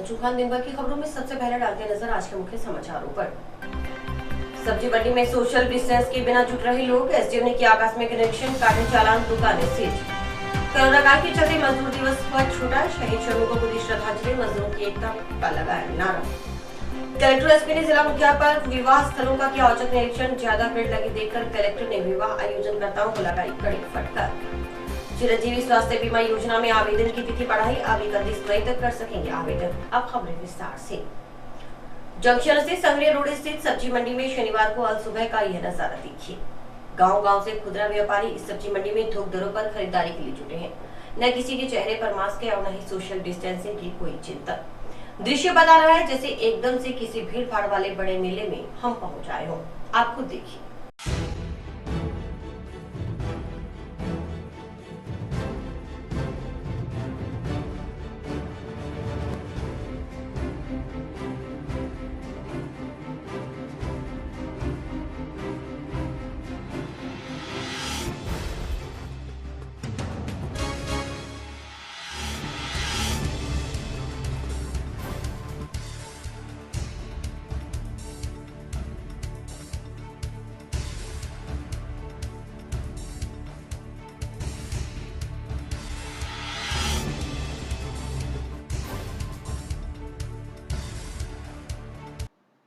चौहान दिन भर की खबरों में सबसे पहले डालते हैं नजर आज के मुख्य समाचारों पर। सब्जी मंडी में सोशल डिस्टेंस के बिना जुट रहे लोग, एसडीएम ने किया आकस्मिक निरीक्षण, काटे चालान, दुकानें सीज। कोरोना काल के चलते मजदूर दिवस हुआ छोटा, शहीद श्रमिकों को दी श्रद्धांजलि, मजदूरों की एकता का लगाया नारा। कलेक्टर एसपी ने जिला मुखिया पर विवाह स्थलों का किया औचक निरीक्षण, ज्यादा भीड़ लगी देखकर कलेक्टर ने विवाह आयोजनकर्ताओं को लगाई कड़ी फटकार। चिरंजीवी स्वास्थ्य बीमा योजना में आवेदन की तिथि बढ़ाई, अब 31 मई तक कर सकेंगे आवेदन। अब खबरें विस्तार से। जंक्शन से संगरे रोड स्थित सब्जी मंडी में शनिवार को अल सुबह का यह नजारा देखिए। गांव-गांव से खुदरा व्यापारी इस सब्जी मंडी में थोक दरों पर खरीदारी के लिए जुटे हैं। न किसी के चेहरे पर मास्क है और न ही सोशल डिस्टेंसिंग की कोई चिंता। दृश्य बता रहा है जैसे एकदम से किसी भीड़ भाड़ वाले बड़े मेले में हम पहुंच आए हों। आप खुद देखिए।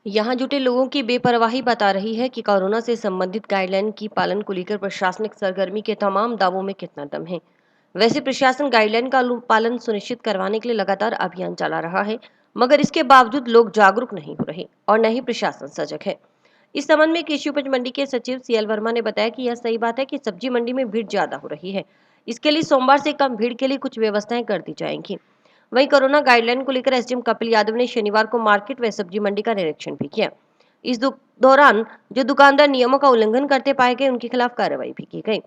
यहां जुटे लोगों की बेपरवाही बता रही है कि कोरोना से संबंधित गाइडलाइन की पालन को लेकर प्रशासनिक सरगर्मी के तमाम दावों में कितना दम है। वैसे प्रशासन गाइडलाइन का पालन सुनिश्चित करवाने के लिए लगातार अभियान चला रहा है, मगर इसके बावजूद लोग जागरूक नहीं हो रहे और न ही प्रशासन सजग है। इस संबंध में कृषि उपज मंडी के सचिव सीएल वर्मा ने बताया कि यह सही बात है कि सब्जी मंडी में भीड़ ज्यादा हो रही है। इसके लिए सोमवार से कम भीड़ के लिए कुछ व्यवस्थाएं कर दी जाएंगी। वहीं कोरोना गाइडलाइन को लेकर एसडीएम कपिल यादव ने शनिवार को मार्केट व सब्जी मंडी का निरीक्षण भी किया। इस दौरान जो दुकानदार नियमों का उल्लंघन करते पाए गए उनके खिलाफ कार्रवाई भी की गई।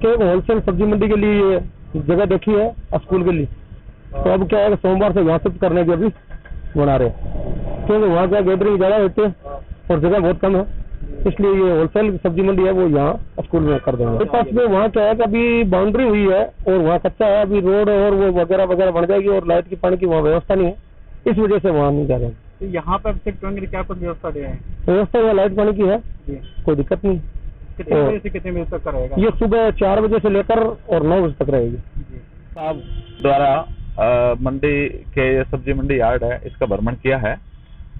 होलसेल सब्जी मंडी के लिए जगह देखी है स्कूल के लिए, तो अब क्या है सोमवार से वहाँ शिफ्ट करने के भी बना रहे हैं, क्योंकि वहाँ क्या गैदरिंग ज़्यादा होती है और जगह बहुत कम है, इसलिए ये होलसेल सब्जी मंडी है वो यहाँ स्कूल में कर देंगे। पास में वहाँ क्या है कि अभी बाउंड्री हुई है और वहाँ कच्चा है, अभी रोड और वो वगैरह वगैरह बन जाएगी और लाइट की पानी की वहाँ व्यवस्था नहीं है, इस वजह से वहाँ नहीं जा रहे हैं। तो यहाँ पर शिफ्ट होंगे क्या कुछ व्यवस्था दे हैं? व्यवस्था वहाँ लाइट पानी की है, कोई दिक्कत नहीं। कितने बजे से कितने बजे तक का रहेगा? ये सुबह 4 बजे से लेकर और 9 बजे तक रहेगी। साहब द्वारा मंडी के सब्जी मंडी यार्ड है इसका भ्रमण किया है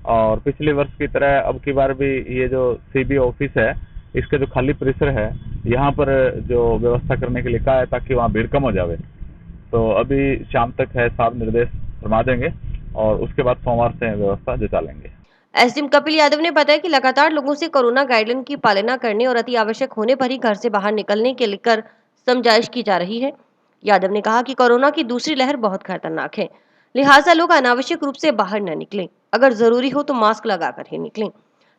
और पिछले वर्ष की तरह अब की बार भी ये जो सीबी ऑफिस है इसका जो खाली परिसर है यहाँ पर जो व्यवस्था करने के लिए कहा है ताकि वहाँ भीड़ कम हो जाए। तो अभी शाम तक है, साहब निर्देश फरमा देंगे और उसके बाद सोमवार से व्यवस्था जुटा लेंगे। एसडीएम कपिल यादव ने बताया कि लगातार लोगों से कोरोना गाइडलाइन की पालना करने और अति आवश्यक होने पर ही घर से बाहर निकलने के लेकर समझाइश की जा रही है। यादव ने कहा कि कोरोना की दूसरी लहर बहुत खतरनाक है, लिहाजा लोग अनावश्यक रूप से बाहर न निकलें, अगर जरूरी हो तो मास्क लगाकर ही निकलें।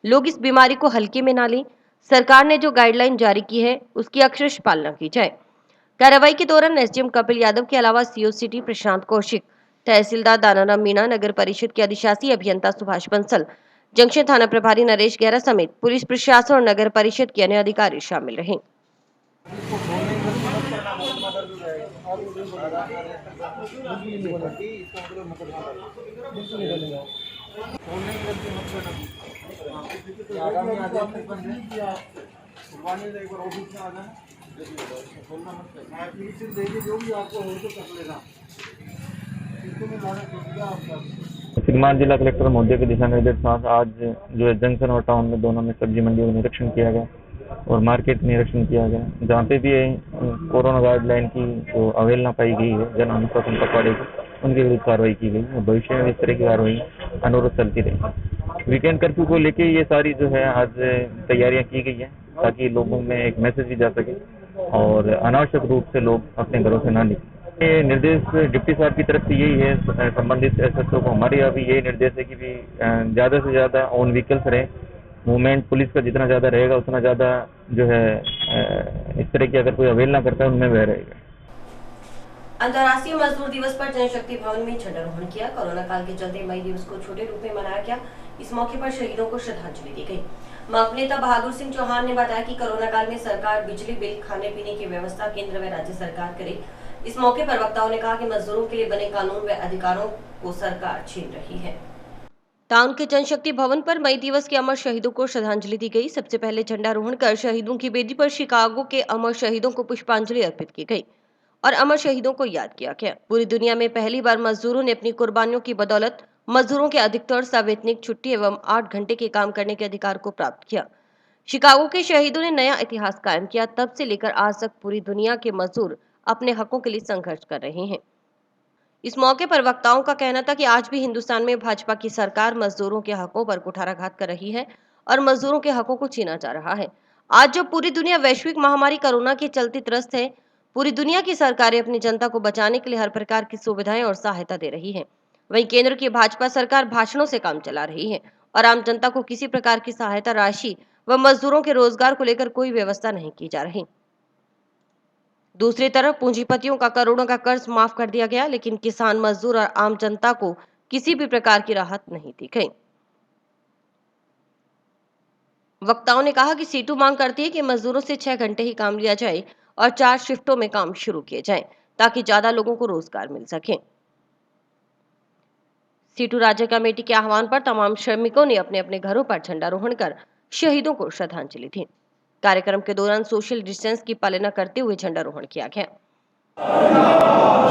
लोग इस बीमारी को हल्के में ना लें। सरकार ने जो गाइडलाइन जारी की है उसकी अक्षरशः पालना की जाए। कार्रवाई के दौरान एसडीएम कपिल यादव के अलावा सीओ सिटी प्रशांत कौशिक, तहसीलदार दानाराम मीणा, नगर परिषद के अधिशासी अभियंता सुभाष बंसल, जंक्शन थाना प्रभारी नरेश गहरा समेत पुलिस प्रशासन और नगर परिषद के अन्य अधिकारी शामिल रहे। सिगमान जिला कलेक्टर महोदय के दिशा निर्देश पर आज जो है जंक्शन और टाउन में दोनों में सब्जी मंडियों का निरीक्षण किया गया और मार्केट निरीक्षण किया गया। जहाँ पे भी कोरोना गाइडलाइन की जो अवहेलना पाई गई है जन अनुशासन पखवाड़े की, उनके विरुद्ध कार्रवाई की गई और भविष्य में इस तरह की कार्रवाई अनुरोध चलती रहेगी। वीकेंड कर्फ्यू को लेके ये सारी जो है आज तैयारियां की गई हैं ताकि लोगों में एक मैसेज भी जा सके और अनावश्यक रूप से लोग अपने घरों से ना निकलें। ये निर्देश डिप्टी साहब की तरफ से यही है, संबंधित एसएचओ को हमारे यहाँ भी यही निर्देश है कि भी ज़्यादा से ज़्यादा ऑन व्हीकल्स रहे। मूवमेंट पुलिस का जितना ज़्यादा रहेगा उतना ज़्यादा जो है इस तरह की अगर कोई अवहेलना करता है उनमें वह रहेगा। अंतर्राष्ट्रीय मजदूर दिवस पर जनशक्ति भवन में झंडारोहण किया। कोरोना काल के चलते मई दिवस को छोटे रूप में मनाया गया। इस मौके पर शहीदों को श्रद्धांजलि दी गई। माकपा नेता बहादुर सिंह चौहान ने बताया कि कोरोना काल में सरकार बिजली बिल, खाने पीने की व्यवस्था केंद्र व राज्य सरकार करे। इस मौके पर वक्ताओं ने कहा कि मजदूरों के लिए बने कानून व अधिकारों को सरकार छीन रही है। टाउन के जनशक्ति भवन पर मई दिवस के अमर शहीदों को श्रद्धांजलि दी गई। सबसे पहले झंडारोहण कर शहीदों की वेदी पर शिकागो के अमर शहीदों को पुष्पांजलि अर्पित की गई और अमर शहीदों को याद किया गया। पूरी दुनिया में पहली बार मजदूरों ने अपनी कुर्बानियों की बदौलत मजदूरों के अधिकतर सवैतनिक छुट्टी एवं 8 घंटे के काम करने के अधिकार को प्राप्त किया। शिकागो के शहीदों ने नया इतिहास कायम किया। तब से लेकर आज तक पूरी दुनिया के मजदूर अपने हकों के लिए संघर्ष कर रहे हैं। इस मौके पर वक्ताओं का कहना था कि आज भी हिंदुस्तान में भाजपा की सरकार मजदूरों के हकों पर कुठाराघात कर रही है और मजदूरों के हकों को छीना जा रहा है। आज जब पूरी दुनिया वैश्विक महामारी कोरोना के चलते त्रस्त है, पूरी दुनिया की सरकारें अपनी जनता को बचाने के लिए हर प्रकार की सुविधाएं और सहायता दे रही है। वहीं केंद्र की भाजपा सरकार भाषणों से काम चला रही है और आम जनता को किसी प्रकार की सहायता राशि व मजदूरों के रोजगार को लेकर कोई व्यवस्था नहीं की जा रही। दूसरी तरफ पूंजीपतियों का करोड़ों का कर्ज माफ कर दिया गया, लेकिन किसान, मजदूर और आम जनता को किसी भी प्रकार की राहत नहीं दी गई। वक्ताओं ने कहा कि सीटू मांग करती है कि मजदूरों से 6 घंटे ही काम लिया जाए और 4 शिफ्टों में काम शुरू किए जाएं, ताकि ज्यादा लोगों को रोजगार मिल सके। सीटू राज्य कमेटी के आह्वान पर तमाम श्रमिकों ने अपने अपने घरों पर झंडारोहण कर शहीदों को श्रद्धांजलि दी। कार्यक्रम के दौरान सोशल डिस्टेंस की पालना करते हुए झंडारोहण किया गया।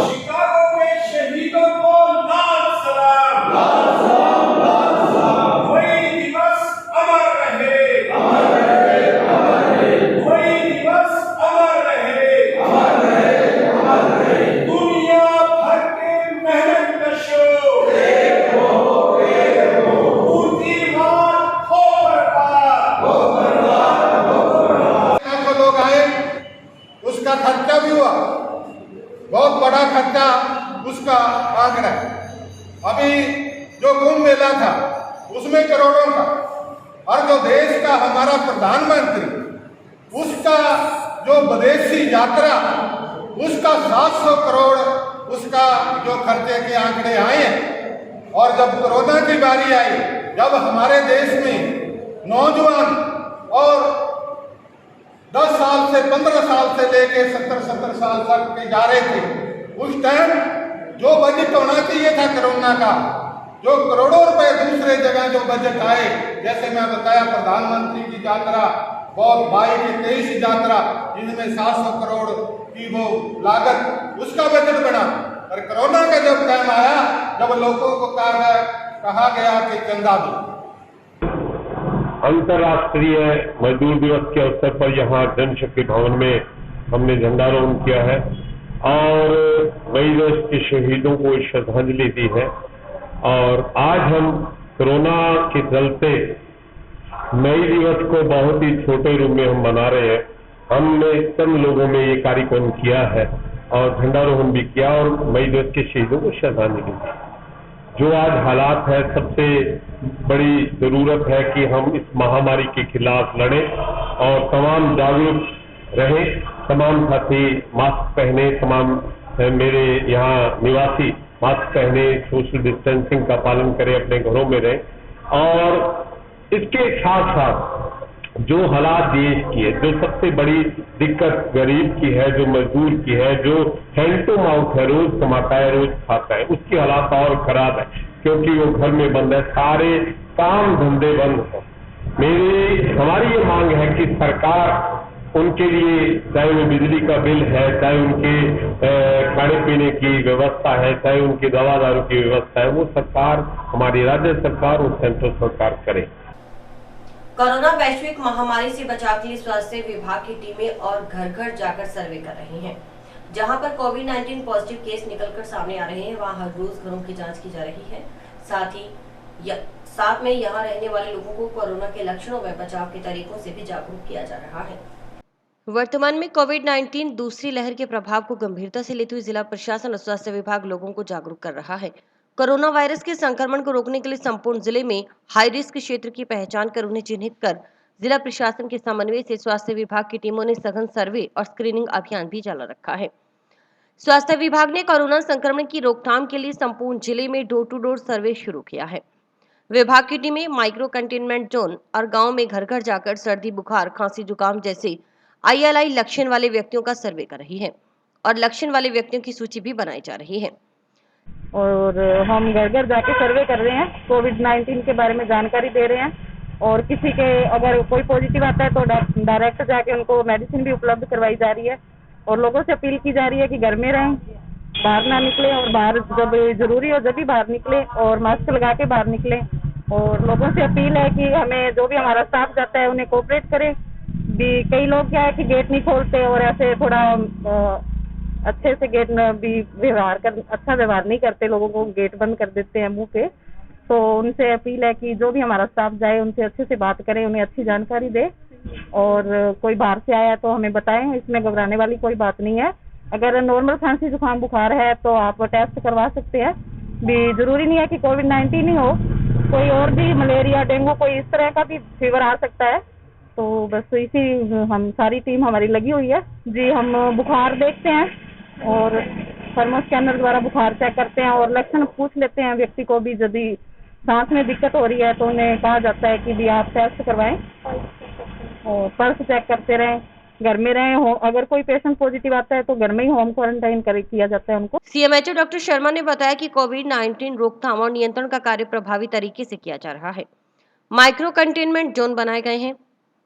शिकागो के शहीदों को लाल सलाम, लाल सलाम, लाल सलाम। वही दिवस अमर रहे, अमर रहे, अमर रहे। वही दिवस अमर रहे, अमर रहे, अमर रहे। दुनिया भर के मेहनतकशों कीर्तिमान हो बर्बाद, हो बर्बाद, हो बर्बाद। लोग आए, उसका खर्चा भी हुआ, बहुत बड़ा खर्चा उसका आंकड़ा है। अभी जो कुंभ मेला था उसमें करोड़ों का, और जो देश का हमारा प्रधानमंत्री उसका जो विदेशी यात्रा उसका 700 करोड़ उसका जो खर्चे के आंकड़े आए हैं। और जब कोरोना की बारी आई, जब हमारे देश में नौजवान और 10 साल से 15 साल से लेके 70 साल तक के जा रहे थे, उस टाइम जो बजट होना चाहिए था कोरोना का, जो करोड़ों रुपए दूसरे जगह जो बजट आए, जैसे मैं बताया प्रधानमंत्री की यात्रा, बहुत 22-23 यात्रा जिनमें 700 करोड़ की वो लागत उसका बजट बना। और कोरोना का जब टाइम आया, जब लोगों को कहा गया कि चंदा दो। अंतर्राष्ट्रीय मजदूर दिवस के अवसर पर यहाँ जनशक्ति भवन में हमने झंडारोहण किया है और मई दिवस के शहीदों को श्रद्धांजलि दी है। और आज हम कोरोना के चलते मई दिवस को बहुत ही छोटे रूप में हम मना रहे हैं। हमने कम लोगों में ये कार्यक्रम किया है और झंडारोहण भी किया और मई दिवस के शहीदों को श्रद्धांजलि दी। जो आज हालात है, सबसे बड़ी जरूरत है कि हम इस महामारी के खिलाफ लड़ें और तमाम जागरूक रहें। तमाम साथी मास्क पहने, तमाम मेरे यहाँ निवासी मास्क पहने, सोशल डिस्टेंसिंग का पालन करें, अपने घरों में रहें। और इसके साथ साथ जो हालात देश की है, जो सबसे बड़ी दिक्कत गरीब की है, जो मजदूर की है, जो हैंड टू माउथ है, रोज कमाता है, रोज खाता है, उसकी हालात और खराब है क्योंकि वो घर में बंद है, सारे काम धंधे बंद हैं। हमारी ये मांग है कि सरकार उनके लिए, चाहे वो बिजली का बिल है, चाहे उनके खाने पीने की व्यवस्था है, चाहे उनकी दवा दारू की व्यवस्था है, वो सरकार, हमारी राज्य सरकार और सेंट्रल सरकार करे। कोरोना वैश्विक महामारी से बचाव के लिए स्वास्थ्य विभाग की टीमें और घर घर जाकर सर्वे कर रही हैं। जहां पर कोविड-19 पॉजिटिव केस निकलकर सामने आ रहे हैं, वहां हर रोज घरों की जांच की जा रही है। साथ ही साथ में यहाँ रहने वाले लोगों को कोरोना के लक्षणों व बचाव के तरीकों से भी जागरूक किया जा रहा है। वर्तमान में कोविड-19 दूसरी लहर के प्रभाव को गंभीरता से लेते हुए जिला प्रशासन और स्वास्थ्य विभाग लोगों को जागरूक कर रहा है। कोरोना वायरस के संक्रमण को रोकने के लिए संपूर्ण जिले में हाई रिस्क क्षेत्र की पहचान कर उन्हें चिन्हित कर जिला प्रशासन के समन्वय से स्वास्थ्य विभाग की टीमों ने सघन सर्वे और स्क्रीनिंग अभियान भी चला रखा है। स्वास्थ्य विभाग ने कोरोना संक्रमण की रोकथाम के लिए संपूर्ण जिले में डोर टू डोर सर्वे शुरू किया है। विभाग की टीमें माइक्रो कंटेनमेंट जोन और गांव में घर घर जाकर सर्दी, बुखार, खांसी, जुकाम जैसे ILI लक्षण वाले व्यक्तियों का सर्वे कर रही है और लक्षण वाले व्यक्तियों की सूची भी बनाई जा रही है। और हम घर घर जाके सर्वे कर रहे हैं, कोविड-19 के बारे में जानकारी दे रहे हैं और किसी के अगर कोई पॉजिटिव आता है तो डायरेक्ट जाके उनको मेडिसिन भी उपलब्ध करवाई जा रही है और लोगों से अपील की जा रही है कि घर में रहें, बाहर ना निकले और बाहर जब जरूरी हो जब भी बाहर निकले और मास्क लगा के बाहर निकले। और लोगों से अपील है कि हमें जो भी हमारा स्टाफ जाता है उन्हें कोऑपरेट करें। भी कई लोग क्या है कि गेट नहीं खोलते और ऐसे थोड़ा अच्छे से गेट भी अच्छा व्यवहार नहीं करते, लोगों को गेट बंद कर देते हैं मुंह पे। तो उनसे अपील है कि जो भी हमारा स्टाफ जाए उनसे अच्छे से बात करें, उन्हें अच्छी जानकारी दे और कोई बाहर से आया तो हमें बताएं, इसमें घबराने वाली कोई बात नहीं है। अगर नॉर्मल खांसी जुकाम बुखार है तो आप टेस्ट करवा सकते हैं, भी जरूरी नहीं है कि कोविड-19 ही हो, कोई और भी मलेरिया, डेंगू, कोई इस तरह का भी फीवर आ सकता है। तो बस इसी हम सारी टीम हमारी लगी हुई है जी। हम बुखार देखते हैं और थर्मो स्कैनर द्वारा बुखार चेक करते हैं और लक्षण पूछ लेते हैं व्यक्ति को भी। यदि सांस में दिक्कत हो रही है तो उन्हें कहा जाता है कि भी आप टेस्ट करवाएं और पल्स चेक करते रहें, घर में रहें। अगर कोई पेशेंट पॉजिटिव आता है तो घर में ही होम क्वारंटाइन किया जाता है उनको। CMHO डॉक्टर शर्मा ने बताया कि कोविड-19 रोकथाम और नियंत्रण का कार्य प्रभावी तरीके से किया जा रहा है। माइक्रो कंटेनमेंट जोन बनाए गए हैं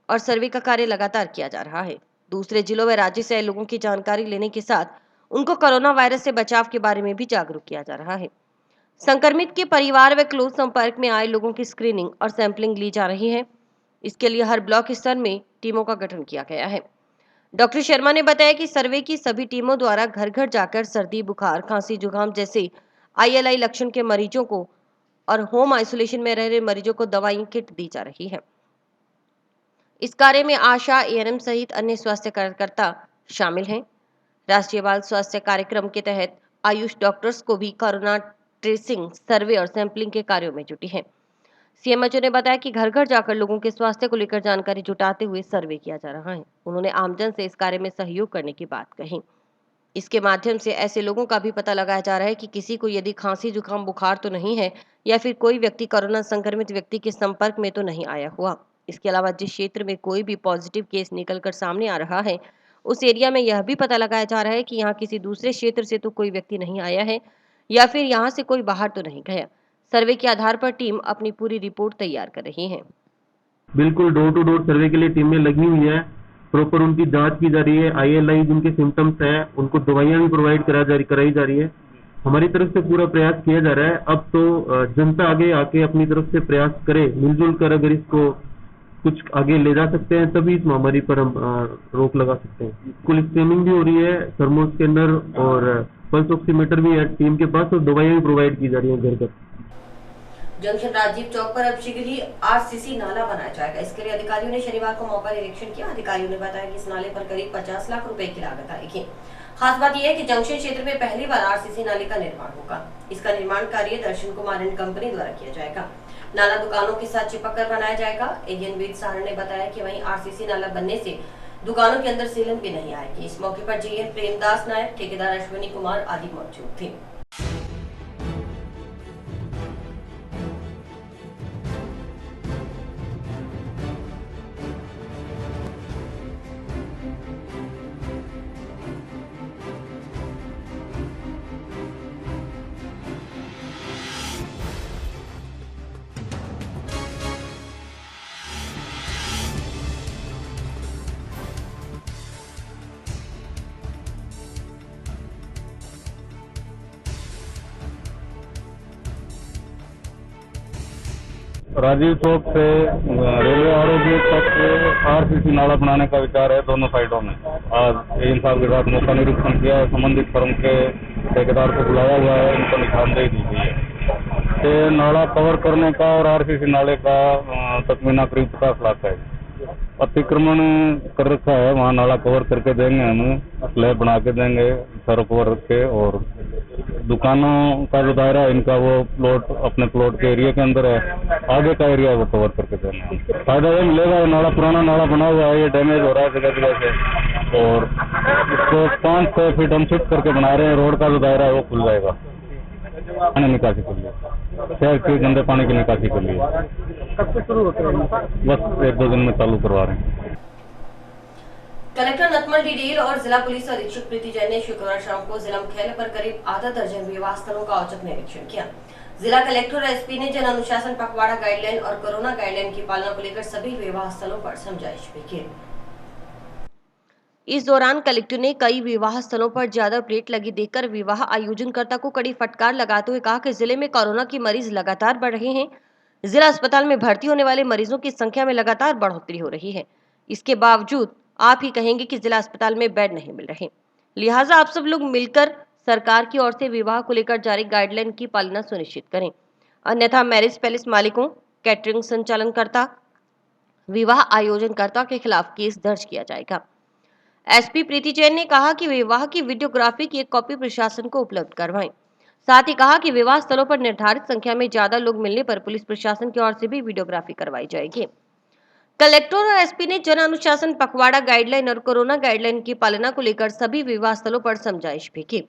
और सर्वे का कार्य लगातार किया जा रहा है। दूसरे जिलों व राज्य से आए लोगों की जानकारी लेने के साथ उनको कोरोना वायरस से बचाव के बारे में भी जागरूक किया जा रहा है। संक्रमित के परिवार व क्लोज संपर्क में आए लोगों की स्क्रीनिंग और सैंपलिंग ली जा रही है। इसके लिए हर ब्लॉक स्तर में टीमों का गठन किया गया है। डॉक्टर शर्मा ने बताया कि सर्वे की सभी टीमों द्वारा घर घर जाकर सर्दी, बुखार, खांसी, जुकाम जैसे ILI लक्षण के मरीजों को और होम आइसोलेशन में रह रहे मरीजों को दवाई किट दी जा रही है। इस कार्य में आशा, ANM सहित अन्य स्वास्थ्य कार्यकर्ता शामिल हैं। राष्ट्रीय बाल स्वास्थ्य कार्यक्रम के तहत आयुष डॉक्टर्स को भी कोरोना ट्रेसिंग, सर्वे और सैंपलिंग के कार्यों में जुटी है। CMHO ने बताया कि घर घर जाकर लोगों के स्वास्थ्य को लेकर जानकारी जुटाते हुए सर्वे किया जा रहा है। उन्होंने आमजन से इस कार्य में सहयोग करने की बात कही। इसके माध्यम से ऐसे लोगों का भी पता लगाया जा रहा है कि किसी को यदि खांसी, जुकाम, बुखार तो नहीं है या फिर कोई व्यक्ति कोरोना संक्रमित व्यक्ति के संपर्क में तो नहीं आया हुआ। इसके अलावा जिस क्षेत्र में कोई भी पॉजिटिव केस निकलकर सामने आ रहा है उस एरिया में यह भी पता लगाया जा रहा है कि यहाँ किसी दूसरे क्षेत्र से तो कोई व्यक्ति नहीं आया है या फिर यहाँ से कोई बाहर तो नहीं गया। सर्वे के आधार पर टीम अपनी पूरी रिपोर्ट तैयार कर रही है। बिल्कुल डोर टू डोर सर्वे के लिए टीमें लगी हुई है, प्रॉपर उनकी जांच की जा रही है। ILI जिनके सिम्टम्स है उनको दवाइयाँ भी प्रोवाइड कराई जा रही है। हमारी तरफ से पूरा प्रयास किया जा रहा है। अब तो जनता आगे आके अपनी तरफ से प्रयास करे, मिलजुल कर अगर इसको कुछ आगे ले जा सकते हैं तभी इस महामारी पर हम रोक लगा सकते हैं। कुल स्क्रीनिंग भी हो रही है, थर्मो स्कैनर और पल्स ऑक्सीमीटर भी है टीम के पास और दवाइयाँ भी प्रोवाइड की जा रही है घर घर। जंक्शन राजीव चौक पर अब शीघ्र ही RCC नाला बनाया जाएगा। इसके लिए अधिकारियों ने शनिवार को मौका निरीक्षण किया। अधिकारियों ने बताया कि इस नाले पर करीब 50 लाख रुपए की लागत आएगी। खास बात यह है कि जंक्शन क्षेत्र में पहली बार RCC नाले का निर्माण होगा। इसका निर्माण कार्य दर्शन कुमार एंड कंपनी द्वारा किया जाएगा। नाला दुकानों के साथ चिपक कर बनाया जाएगा। एजेंट वेद सहारण ने बताया कि वहीं RCC नाला बनने से दुकानों के अंदर सीलन भी नहीं आएगी। इस मौके पर JN प्रेमदास नायक, ठेकेदार अश्विनी कुमार आदि मौजूद थे। राजीव चौक से रेलवे आरोग्य तक RCC नाला बनाने का विचार है दोनों साइडों में। आज इन साहब के साथ मौका निरीक्षण किया, संबंधित फर्म के ठेकेदार को बुलाया हुआ है, उनको निशानदेही दी गई है। ये नाला कवर करने का और आरसीसी नाले का तकमीना करीब 50 लाख है। अतिक्रमण कर रखा है, वहाँ नाला कवर करके देंगे, हम स्लैब बना के देंगे सर कवर रख के। और दुकानों का जो दायरा है इनका, वो प्लॉट अपने प्लॉट के एरिया के अंदर है, आगे का एरिया वो कवर करके देंगे। फायदा ये मिलेगा, ये नाला पुराना नाला बना हुआ है, ये डैमेज हो रहा है जगह जगह से, और इसको 5-6 फीट हम शिफ्ट करके बना रहे हैं। रोड का जो दायरा है वो खुल जाएगा, पानी निकासी के लिए, शहर के गंदे पानी की निकासी के लिए। कब से शुरू होते हैं? बस 1-2 दिन में चालू करवा रहे हैं। कलेक्टर नतमल डीडील और जिला पुलिस अधीक्षक प्रीति जैन ने शुक्रवार शाम को जिला मुख्यालय पर करीब आधा दर्जन विवाह स्थलों का औचक निरीक्षण किया। जिला कलेक्टर और एसपी ने जन अनुशासन पखवाड़ा गाइडलाइन और कोरोना गाइडलाइन की पालना को लेकर सभी विवाह स्थलों पर समझाइश भी की। इस दौरान कलेक्टर ने कई विवाह स्थलों पर ज्यादा प्लेट लगी देखकर विवाह आयोजनकर्ता को कड़ी फटकार लगाते हुए कहा कि जिले में कोरोना के मरीज लगातार बढ़ रहे हैं। जिला अस्पताल में भर्ती होने वाले मरीजों की संख्या में लगातार बढ़ोतरी हो रही है। इसके बावजूद आप ही कहेंगे कि जिला अस्पताल में बेड नहीं मिल रहे। लिहाजा आप सब लोग मिलकर सरकार की ओर से विवाह को लेकर जारी गाइडलाइन की पालना सुनिश्चित करें, अन्यथा मैरिज पैलेस मालिकों, कैटरिंग संचालनकर्ता, विवाह आयोजनकर्ता के खिलाफ केस दर्ज किया जाएगा। एसपी प्रीति जैन ने कहा कि विवाह की वीडियोग्राफी की एक कॉपी प्रशासन को उपलब्ध करवाएं। साथ ही कहा कि विवाह स्थलों पर निर्धारित संख्या में ज्यादा लोग मिलने पर पुलिस प्रशासन की ओर से भी वीडियोग्राफी करवाई जाएगी। कलेक्टर और एसपी ने जन अनुशासन पखवाड़ा गाइडलाइन और कोरोना गाइडलाइन की पालना को लेकर सभी विवाह स्थलों पर समझाइश भी की।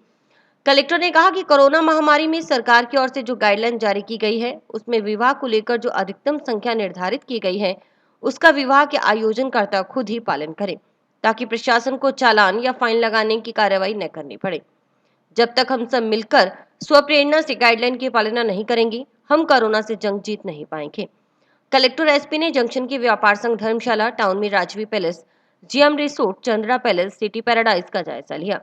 कलेक्टर ने कहा कि कोरोना महामारी में सरकार की ओर से जो गाइडलाइन जारी की गई है, उसमें विवाह को लेकर जो अधिकतम संख्या निर्धारित की गई है, उसका विवाह के आयोजनकर्ता खुद ही पालन करें, ताकि प्रशासन को चालान या फाइन लगाने की कार्रवाई न करनी पड़े। जब तक हम सब मिलकर स्वप्रेरणा से गाइडलाइन की पालना नहीं करेंगे, हम कोरोना से जंग जीत नहीं पाएंगे। कलेक्टर एसपी ने जंक्शन की व्यापार संघ धर्मशाला, टाउन में Rajvi palace, GM resort, Chandra palace, city paradise का जायजा लिया।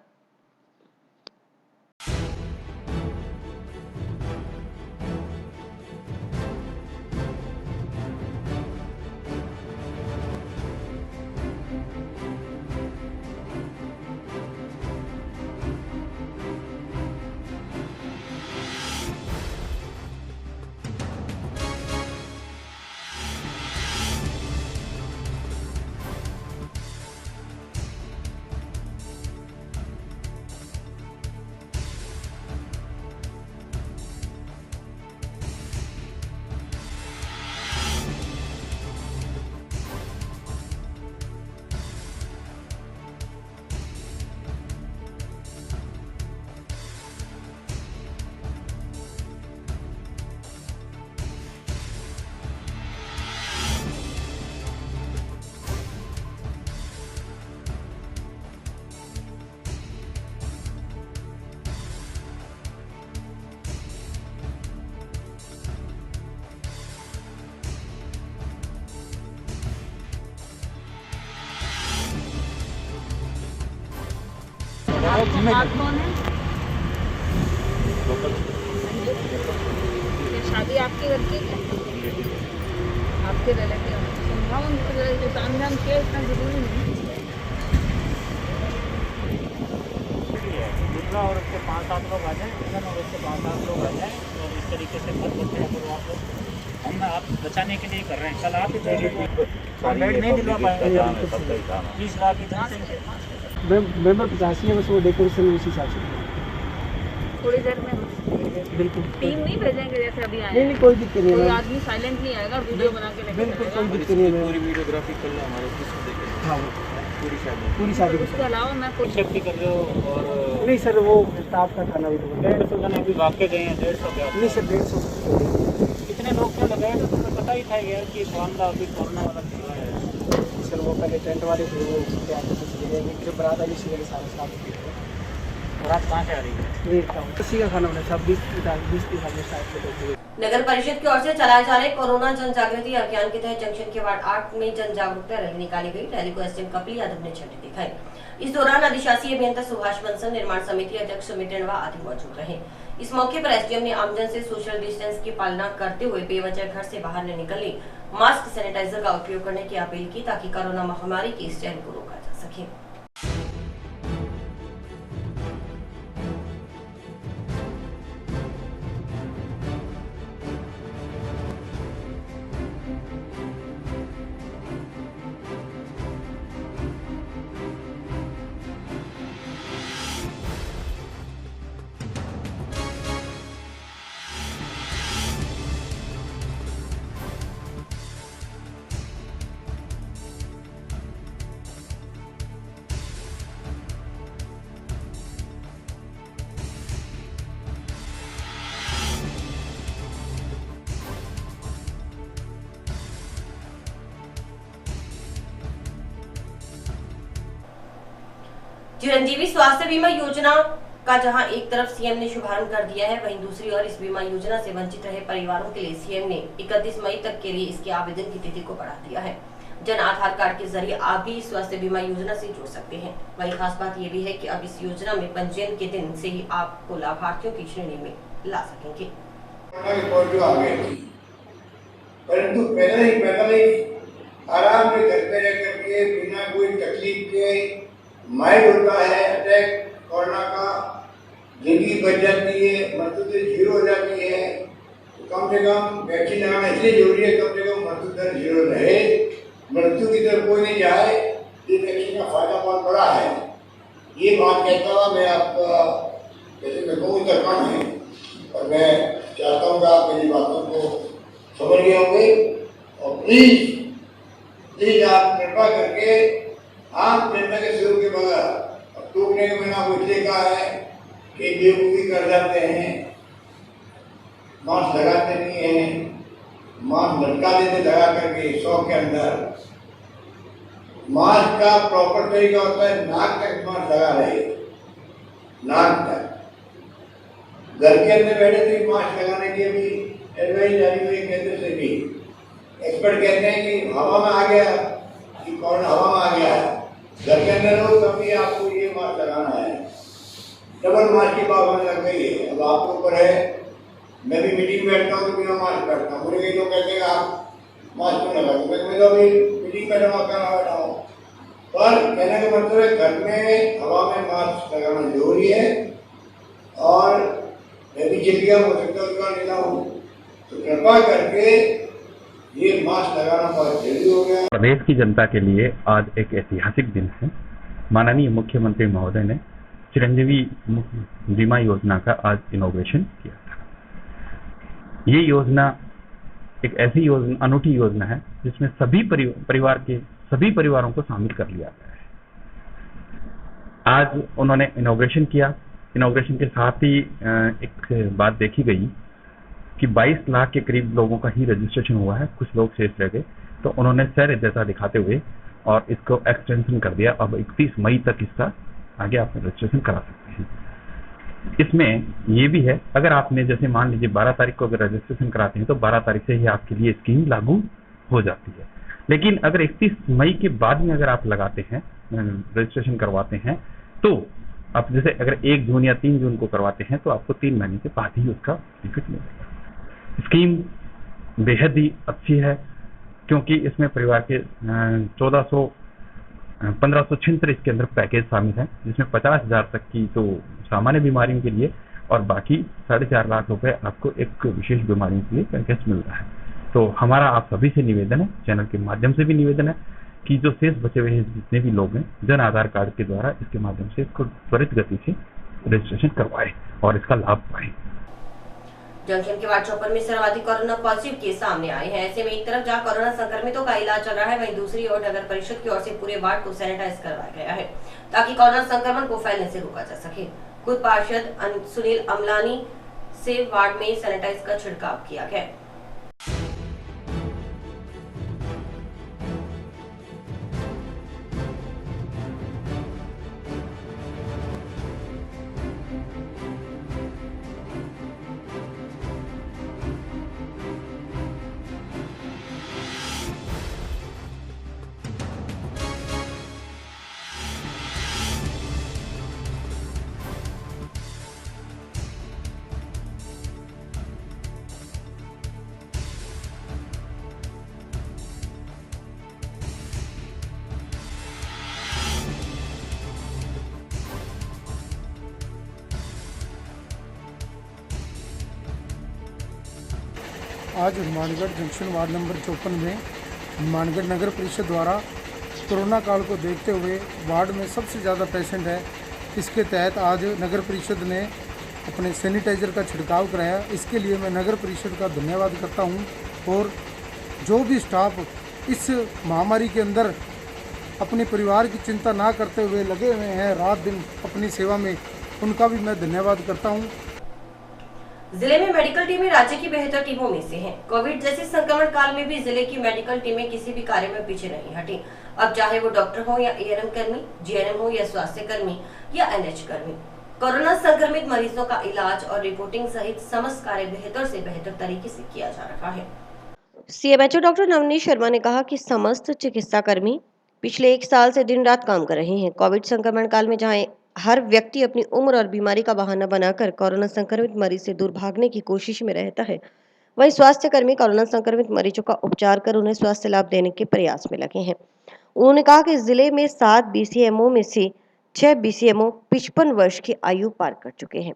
शादी आपके घर की है, आपके रिलेटिव समझाओ उनको, सामने हम किया इतना जरूरी नहीं। दूसरा और उसके 5-7 लोग आ जाए, और उसके 5-7 लोग आ जाए, और इस तरीके से कर सकते हैं। तो आप लोग हम आप बचाने के लिए कर रहे हैं। कल आप बेड नहीं दिलवा पाएंगे, 20 लाख इतना मेंबर 85 है, बस वो डेकोरेशन उसी हिसाब से थोड़ी देर में बिल्कुल टीम नहीं भेजेंगे जैसे अभी आए। नहीं कोई दिक्कत नहीं कोई है, आदमी साइलेंट नहीं आएगा, वीडियो बना के लेके बिल्कुल कोई दिक्कत नहीं है। पूरी वीडियोग्राफी कर लो हमारे ऑफिस में देखें। हाँ पूरी शादी उसके अलावा मैं कुछ सेफ्टी कर रहे हो। और नहीं सर, वो स्टाफ का खाना भी तो 150 जन अभी वाकई गए हैं, 150 नहीं सर 150 कितने लोग थे लगाए, तो तुम्हें पता ही था यार कि मामला अभी कोरोना वाला चल रहा है। सर। वो पहले टेंट वाले थे, वो उसके आगे से चले गए, फिर बारात आई इसलिए सारे स्टाफ रात कहाँ से आ रही है? किसी का खाना बना 20-30 आदमी स्टाफ। नगर परिषद की ओर से चलाए जा रहे कोरोना जन जागृति अभियान के तहत जंक्शन के वार्ड 8 में जन जागरूकता रैली निकाली गई। रैली को एसडीएम कपिल यादव ने झंडी दिखाई। इस दौरान अधिशासी अभियंता सुभाष बंसल, निर्माण समिति अध्यक्ष सुमित रेणवा आदि मौजूद रहे। इस मौके पर एसडीएम ने आमजन से सोशल डिस्टेंस की पालना करते हुए बेवजह घर से बाहर न निकलने, मास्क, सैनिटाइजर का उपयोग करने की अपील की, ताकि कोरोना महामारी की इस चैन को रोका जा सके। चिरंजीवी स्वास्थ्य बीमा योजना का जहां एक तरफ सीएम ने शुभारंभ कर दिया है, वहीं दूसरी ओर इस बीमा योजना से वंचित रहे परिवारों के लिए सीएम ने 31 मई तक के लिए इसके आवेदन की तिथि को बढ़ा दिया है। जन आधार कार्ड के जरिए आप भी स्वास्थ्य बीमा योजना से जुड़ सकते हैं। वहीं खास बात यह भी है कि अब इस योजना में पंजीयन के दिन से ही आपको लाभार्थियों की श्रेणी में ला सकेंगे। परंतु पहले ही आराम से घर पे रह करके बिना कोई तकलीफ के माइल्ड होता है अटैक कोरोना का, जिंदगी बच जाती है, मृत्यु दर 0 हो जाती है। तो कम से कम वैक्सीन लगाना इसलिए जरूरी है, कम से कम मृत्यु दर 0 रहे, मृत्यु की तरफ कोई नहीं जाए। ये वैक्सीन का फायदा बहुत बड़ा है। ये बात कहता हुआ मैं आपका जैसे मैं कहूँ दर्पण है, और मैं चाहता हूँ कि आप मेरी बातों को समझ गए होंगे। और प्लीज आप कृपा करके आम जनता के सहयोग के बगैर टूटने के बिना वो इसलिए कहा है कि बेवकूफ़ी कर जाते हैं, मास्क लगाते नहीं हैं, मास्क लटका देते लगा करके 100 के अंदर। मास्क का प्रॉपर तरीका होता है नाक तक मास्क लगा रहे, नाक तक। घर के अंदर बैठे थे मास्क लगाने की भी एडवाइस जारी हुई केंद्र से भी। एक्सपर्ट कहते हैं कि हवा में आ गया, कि कोरोना हवा में आ गया है, घर के अंदर हो तभी आपको ये मास्क लगाना है। डबल मास्क की पाबंदी लग गई है। अब आपके ऊपर है। मैं भी मीटिंग में बैठता हूँ तो बिना मास्क बैठता हूँ। मुझे कई लोग कहते हैं आप मास्क क्यों लगाते, मैं तो अभी मीटिंग में बैठा हूँ। पर कहने का मतलब है घर में हवा में मास्क लगाना जरूरी है। और मैं भी जिल गया हो सकता है उसका लेता हूँ, तो कृपा करके ये मास्क लगाना बहुत जरूरी हो गया। प्रदेश की जनता के लिए आज एक ऐतिहासिक दिन है। माननीय मुख्यमंत्री महोदय ने चिरंजीवी बीमा योजना का आज इनॉग्रेशन किया था। ये योजना एक ऐसी योजना, अनूठी योजना है जिसमें सभी परिवार के सभी परिवारों को शामिल कर लिया गया है। आज उन्होंने इनॉग्रेशन किया। इनॉग्रेशन के साथ ही एक बात देखी गई कि 22 लाख के करीब लोगों का ही रजिस्ट्रेशन हुआ है, कुछ लोग शेष रह गए, तो उन्होंने सहृदयता दिखाते हुए और इसको एक्सटेंशन कर दिया। अब 31 मई तक इसका आगे आप रजिस्ट्रेशन करा सकते हैं। इसमें ये भी है, अगर आपने जैसे मान लीजिए 12 तारीख को अगर रजिस्ट्रेशन कराते हैं तो 12 तारीख से ही आपके लिए स्कीम लागू हो जाती है। लेकिन अगर 31 मई के बाद में अगर आप लगाते हैं, रजिस्ट्रेशन करवाते हैं, तो आप जैसे अगर 1 जून या 3 जून को करवाते हैं तो आपको 3 महीने के बाद ही उसका बेनिफिट मिलेगा। स्कीम बेहद ही अच्छी है क्योंकि इसमें परिवार के 1576 इसके अंदर पैकेज शामिल है, जिसमें 50,000 तक की तो सामान्य बीमारियों के लिए और बाकी 4.5 लाख रुपए आपको एक विशेष बीमारियों के लिए पैकेज मिल रहा है। तो हमारा आप सभी से निवेदन है, चैनल के माध्यम से भी निवेदन है कि जो शेष बचे हुए जितने भी लोग हैं जन आधार कार्ड के द्वारा इसके माध्यम से इसको त्वरित गति से रजिस्ट्रेशन करवाएं और इसका लाभ पाएं। जंक्शन के वार्ड 54 में सर्वाधिक कोरोना पॉजिटिव केस सामने आए हैं। ऐसे में एक तरफ जहां कोरोना संक्रमितों का इलाज चल रहा है, वहीं दूसरी ओर नगर परिषद की ओर से पूरे वार्ड को सैनिटाइज करवाया गया है ताकि कोरोना संक्रमण को फैलने से रोका जा सके। खुद पार्षद सुनील अमलानी से वार्ड में सैनिटाइज का छिड़काव किया गया। आज हनुमानगढ़ जंक्शन वार्ड नंबर 54 में हनुमानगढ़ नगर परिषद द्वारा कोरोना काल को देखते हुए वार्ड में सबसे ज़्यादा पेशेंट है, इसके तहत आज नगर परिषद ने अपने सैनिटाइज़र का छिड़काव कराया। इसके लिए मैं नगर परिषद का धन्यवाद करता हूं और जो भी स्टाफ इस महामारी के अंदर अपने परिवार की चिंता ना करते हुए लगे हुए हैं रात दिन अपनी सेवा में, उनका भी मैं धन्यवाद करता हूं। जिले में मेडिकल टीमें राज्य की बेहतर टीमों में से हैं। कोविड जैसे संक्रमण काल में भी जिले की मेडिकल टीमें किसी भी कार्य में पीछे नहीं हटी। अब चाहे वो डॉक्टर हो या एएनएम कर्मी, जीएनएम हो या स्वास्थ्य कर्मी या एनएच कर्मी, कोरोना संक्रमित मरीजों का इलाज और रिपोर्टिंग सहित समस्त कार्य बेहतर से बेहतर तरीके से किया जा रहा है। सीएमएचओ डॉक्टर नवनीत शर्मा ने कहा कि समस्त चिकित्सा कर्मी पिछले 1 साल से दिन रात काम कर रहे हैं। कोविड संक्रमण काल में जहां हर व्यक्ति अपनी उम्र और बीमारी का बहाना बनाकर कोरोना संक्रमित मरीज से दूर भागने की कोशिश में रहता है, वहीं स्वास्थ्य कर्मी कोरोना संक्रमित मरीजों का उपचार कर उन्हें स्वास्थ्य लाभ देने के प्रयास में लगे हैं। उन्होंने कहा कि जिले में 7 बीसीएमओ में से 6 बीसीएमओ 55 वर्ष की आयु पार कर चुके हैं,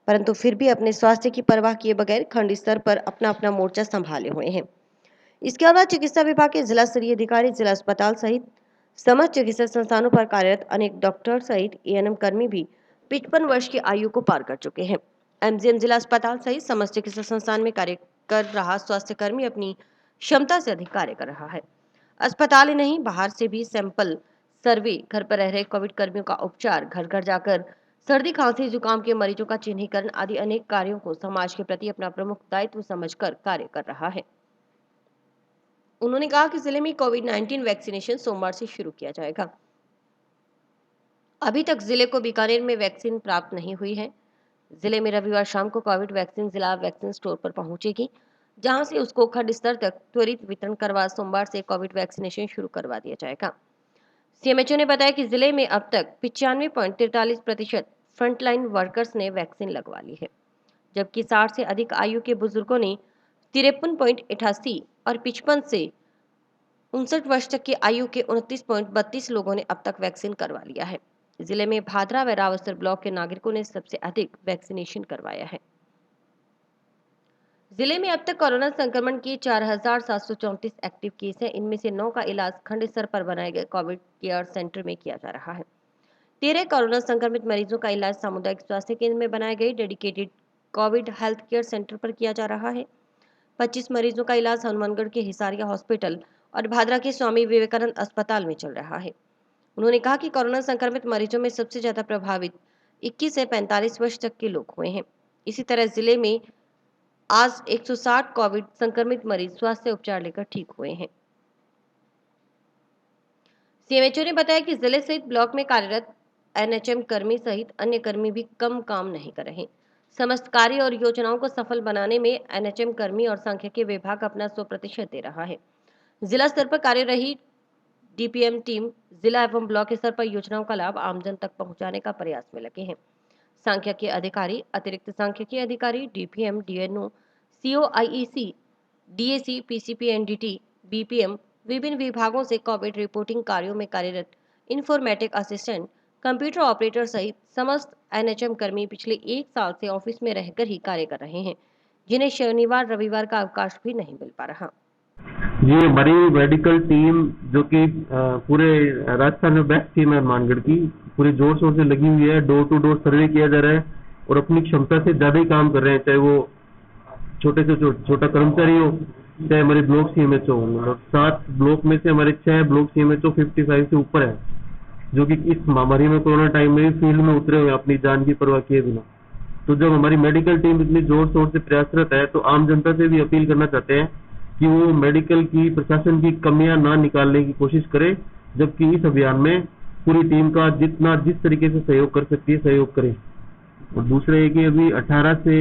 परंतु फिर भी अपने स्वास्थ्य की परवाह किए बगैर खंड स्तर पर अपना अपना मोर्चा संभाले हुए हैं। इसके अलावा चिकित्सा विभाग के जिला स्तरीय अधिकारी, जिला अस्पताल सहित समस्त चिकित्सा संस्थानों पर कार्यरत अनेक डॉक्टर सहित एएनएम कर्मी भी 55 वर्ष की आयु को पार कर चुके हैं। एमजीएम जिला अस्पताल सहित समस्त चिकित्सा संस्थान में कार्य कर रहा स्वास्थ्य कर्मी अपनी क्षमता से अधिक कार्य कर रहा है। अस्पताल ही नहीं, बाहर से भी सैंपल सर्वे, घर पर रह रहे कोविड कर्मियों का उपचार, घर घर जाकर सर्दी, खांसी, जुकाम के मरीजों का चिन्हीकरण आदि अनेक कार्यों को समाज के प्रति अपना प्रमुख दायित्व समझकर कार्य कर रहा है। उन्होंने कहा कि जिले में कोविड-19 वैक्सीनेशन सोमवार से शुरू किया जाएगा। अभी तक जिले को बीकानेर में वैक्सीन प्राप्त नहीं हुई है। जिले में रविवार शाम को कोविड वैक्सीन जिला वैक्सीन स्टोर पर पहुंचेगी, जहां से उसको खंड स्तर तक त्वरित वितरण करवा सोमवार से कोविड वैक्सीनेशन शुरू करवा दिया जाएगा। सीएमएचओ ने बताया कि जिले में अब तक 95.43% फ्रंटलाइन वर्कर्स ने वैक्सीन लगवा ली है, जबकि 60 से अधिक आयु के बुजुर्गों ने 53.88 और 55 से 59 वर्ष तक की आयु के 29.32 लोगों ने अब तक वैक्सीन करवा लिया है। जिले में भादरा व रावसर ब्लॉक के नागरिकों ने सबसे अधिक वैक्सीनेशन करवाया है। जिले में अब तक कोरोना संक्रमण के 4,734 एक्टिव केस हैं। इनमें से 9 का इलाज खंड स्तर पर बनाए गए कोविड केयर सेंटर में किया जा रहा है। 13 कोरोना संक्रमित मरीजों का इलाज सामुदायिक स्वास्थ्य केंद्र में बनाए गए dedicated Covid health care centre पर किया जा रहा है। 25 मरीजों का इलाज हनुमानगढ़ के हिसारिया हॉस्पिटल और भादरा के स्वामी विवेकानंद अस्पताल में चल रहा है। उन्होंने कहा कि कोरोना संक्रमित मरीजों में सबसे ज्यादा प्रभावित 21 से 45 वर्ष तक के लोग हुए हैं। इसी तरह जिले में आज 160 कोविड संक्रमित मरीज स्वास्थ्य उपचार लेकर ठीक हुए हैं। सीएमएचओ ने बताया कि जिले सहित ब्लॉक में कार्यरत एनएचएम कर्मी सहित अन्य कर्मी भी कम काम नहीं कर रहे। समस्त कार्य और योजनाओं को सफल बनाने में एनएचएम कर्मी और सांख्यिकी विभाग अपना 100% दे रहा है। जिला स्तर पर कार्य रही डीपीएम टीम जिला एवं ब्लॉक स्तर पर योजनाओं का लाभ आमजन तक पहुंचाने का प्रयास में लगे हैं। सांख्यिकी अधिकारी, अतिरिक्त सांख्यिकी अधिकारी, DPM, DNO, COIEC, DAC, PCPNDT, BPM विभिन्न विभागों से कोविड रिपोर्टिंग कार्यों में कार्यरत इंफॉर्मेटिक असिस्टेंट, कंप्यूटर ऑपरेटर सहित समस्त एनएचएम कर्मी पिछले 1 साल से ऑफिस में रहकर ही कार्य कर रहे हैं, जिन्हें शनिवार रविवार का अवकाश भी नहीं मिल पा रहा। ये हमारी मेडिकल टीम जो कि पूरे राजस्थान में बेस्ट टीम है हनुमानगढ़ की, पूरे जोर शोर से लगी हुई है। डोर टू डोर सर्वे किया जा रहा है और अपनी क्षमता से ज्यादा ही काम कर रहे हैं, चाहे वो छोटे से छोटा कर्मचारी हो, चाहे हमारे ब्लॉक सीएमएचओ हो। 7 ब्लॉक में से हमारे 6 ब्लॉक सीएमएचओ 55 से ऊपर है, जो कि इस महामारी में कोरोना टाइम में फील्ड में उतरे हुए अपनी जान की परवाह किए बिना। तो जब हमारी मेडिकल टीम इतनी जोर शोर से प्रयासरत है, तो आम जनता से भी अपील करना चाहते हैं कि वो मेडिकल की प्रशासन की कमियां ना निकालने की कोशिश करे, जबकि इस अभियान में पूरी टीम का जिस तरीके से सहयोग कर सकती है सहयोग करे। और दूसरा है कि अभी 18 से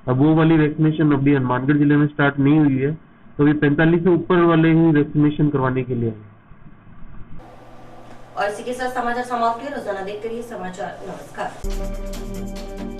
अब वो वाली वैक्सीनेशन अभी हनुमानगढ़ जिले में स्टार्ट नहीं हुई है, तो अभी 45 से ऊपर वाले ही वैक्सीनेशन करवाने के लिए। और इसी के साथ समाचार समाप्त हुए। रोजाना देखते रहिए समाचार। नमस्कार।